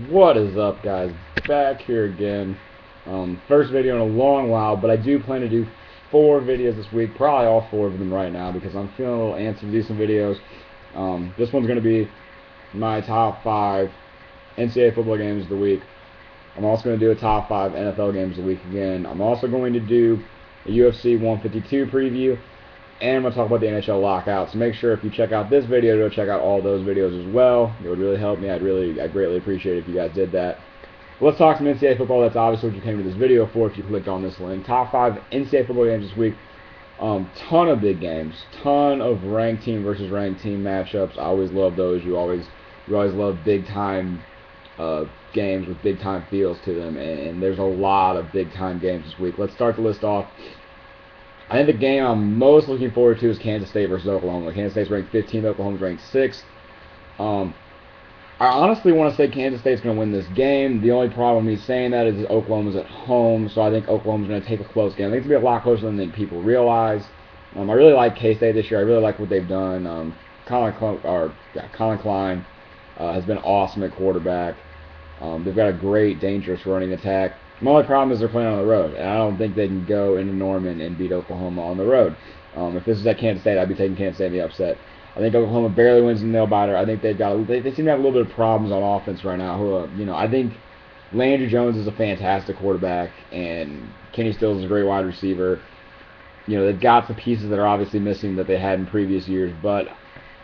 What is up, guys? Back here again. First video in a long while, but I do plan to do 4 videos this week. Probably all 4 of them right now because I'm feeling a little antsy to do some videos. This one's going to be my top 5 NCAA football games of the week. I'm also going to do a top 5 NFL games of the week again. I'm also going to do a UFC 152 preview, and I'm going to talk about the NHL lockout. So make sure if you check out this video, go check out all those videos as well. It would really help me. I'd greatly appreciate it if you guys did that. But let's talk some NCAA football. That's obviously what you came to this video for if you clicked on this link. Top 5 NCAA football games this week. Ton of big games. Ton of ranked team versus ranked team matchups. I always love those. You always love big time games with big time feels to them, and there's a lot of big time games this week. Let's start the list off. I think the game I'm most looking forward to is Kansas State versus Oklahoma. Kansas State's ranked 15th, Oklahoma's ranked 6th. I honestly want to say Kansas State's going to win this game. The only problem with me saying that is Oklahoma's at home, so I think Oklahoma's going to take a close game. I think it's going to be a lot closer than people realize. I really like K-State this year. I really like what they've done. Colin Klein has been awesome at quarterback. They've got a great, dangerous running attack. My only problem is they're playing on the road, and I don't think they can go into Norman and beat Oklahoma on the road. If this is at Kansas State, I'd be taking Kansas State in the upset. I think Oklahoma barely wins the nail biter. I think they seem to have a little bit of problems on offense right now. I think Landry Jones is a fantastic quarterback, and Kenny Stills is a great wide receiver. They've got the pieces that are obviously missing that they had in previous years, but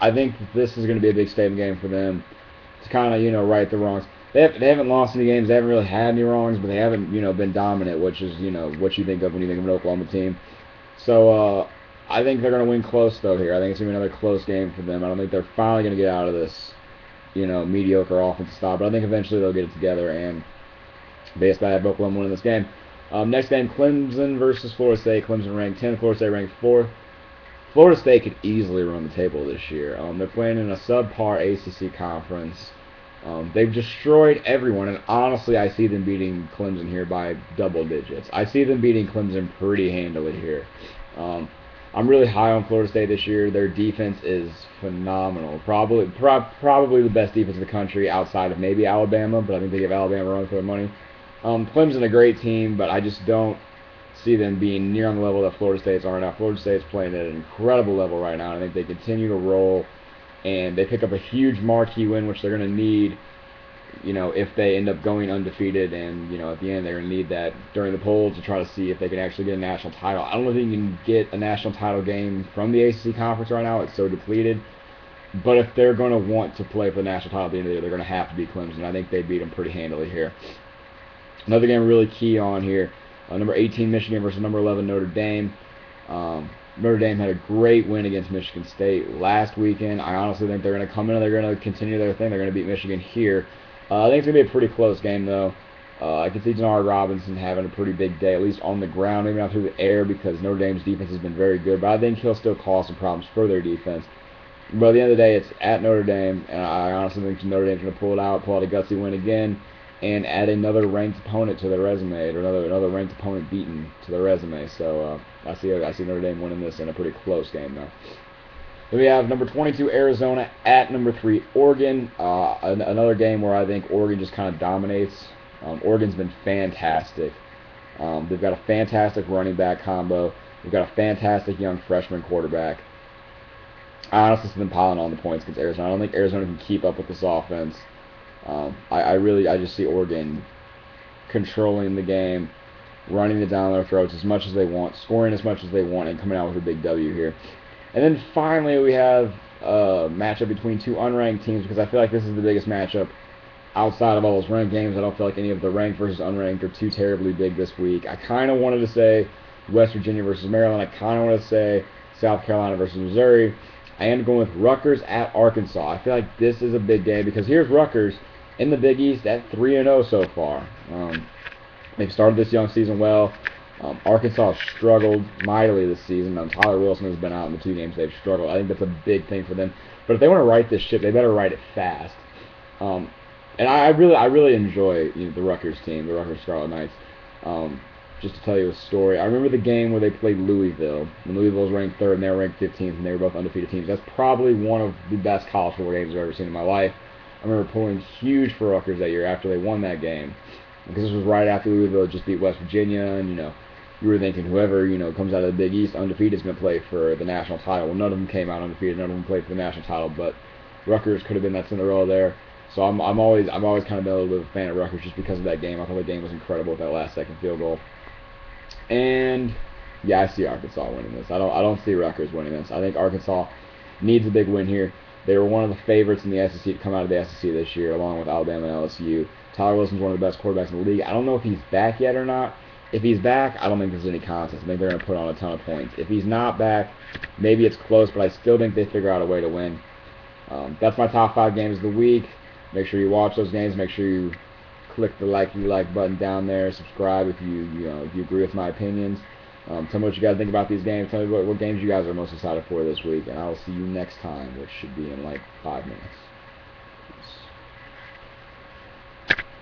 I think that this is going to be a big statement game for them to kind of, right the wrongs. They haven't lost any games. They haven't really had any wrongs, but they haven't, been dominant, which is, what you think of when you think of an Oklahoma team. So, I think they're going to win close, though, here. I think it's going to be another close game for them. I don't think they're finally going to get out of this, mediocre offensive style, but I think eventually they'll get it together, and basically I have Oklahoma winning this game. Next game, Clemson versus Florida State. Clemson ranked 10th, Florida State ranked 4th. Florida State could easily run the table this year. They're playing in a subpar ACC conference. They've destroyed everyone, and honestly, I see them beating Clemson here by double digits. I see them beating Clemson pretty handily here. I'm really high on Florida State this year. Their defense is phenomenal. Probably the best defense in the country outside of maybe Alabama, but I think they give Alabama a run for their money. Clemson a great team, but I just don't see them being near on the level that Florida State's are now. Florida State's playing at an incredible level right now. I think they continue to roll, and they pick up a huge marquee win, which they're going to need, if they end up going undefeated, and, at the end they're going to need that during the polls to try to see if they can actually get a national title. I don't know if you can get a national title game from the ACC conference right now. It's so depleted. But if they're going to want to play for the national title at the end of the year, they're going to have to beat Clemson. I think they beat them pretty handily here. Another game really key on here, number 18 Michigan versus number 11 Notre Dame. Notre Dame had a great win against Michigan State last weekend. I honestly think they're going to come in and they're going to continue their thing. They're going to beat Michigan here. I think it's going to be a pretty close game, though. I can see Denard Robinson having a pretty big day, at least on the ground, maybe not through the air, because Notre Dame's defense has been very good. But I think he'll still cause some problems for their defense. But at the end of the day, it's at Notre Dame, and I honestly think Notre Dame's going to pull out a gutsy win again, and add another ranked opponent to their resume, or another ranked opponent beaten to their resume. So I see Notre Dame winning this in a pretty close game, though. Then we have number 22 Arizona at number 3 Oregon. Another game where I think Oregon just kind of dominates. Oregon's been fantastic. They've got a fantastic running back combo. They've got a fantastic young freshman quarterback. I honestly see them piling on the points against Arizona. I don't think Arizona can keep up with this offense. I just see Oregon controlling the game, running it down their throats as much as they want, scoring as much as they want, and coming out with a big W here. And then finally we have a matchup between 2 unranked teams, because I feel like this is the biggest matchup outside of all those ranked games. I don't feel like any of the ranked versus unranked are too terribly big this week. I kind of wanted to say West Virginia versus Maryland. I kind of wanted to say South Carolina versus Missouri. I am going with Rutgers at Arkansas. I feel like this is a big game because here's Rutgers in the Big East at 3-0 so far. They've started this young season well. Arkansas has struggled mightily this season. Tyler Wilson has been out in the 2 games they've struggled. I think that's a big thing for them. But if they want to right this ship, they better right it fast. And I really enjoy the Rutgers team, the Rutgers Scarlet Knights. Just to tell you a story, I remember the game where they played Louisville. And Louisville was ranked 3rd, and they were ranked 15th, and they were both undefeated teams. That's probably one of the best college football games I've ever seen in my life. I remember pulling huge for Rutgers that year after they won that game, because this was right after Louisville just beat West Virginia, and you were thinking whoever comes out of the Big East undefeated is going to play for the national title. Well, none of them came out undefeated. None of them played for the national title, but Rutgers could have been that Cinderella there. So I'm always kind of been a little bit of a fan of Rutgers just because of that game. I thought the game was incredible with that last second field goal. And yeah, I see Arkansas winning this. I don't see Rutgers winning this. I think Arkansas needs a big win here. They were one of the favorites in the SEC to come out of the SEC this year, along with Alabama and LSU. Tyler Wilson's one of the best quarterbacks in the league. I don't know if he's back yet or not. If he's back, I don't think there's any contest. I think they're going to put on a ton of points. If he's not back, maybe it's close, but I still think they figure out a way to win. That's my top 5 games of the week. Make sure you watch those games. Make sure you click the like button down there. Subscribe if you agree with my opinions. Tell me what you guys think about these games. Tell me what games you guys are most excited for this week, and I will see you next time, which should be in like 5 minutes.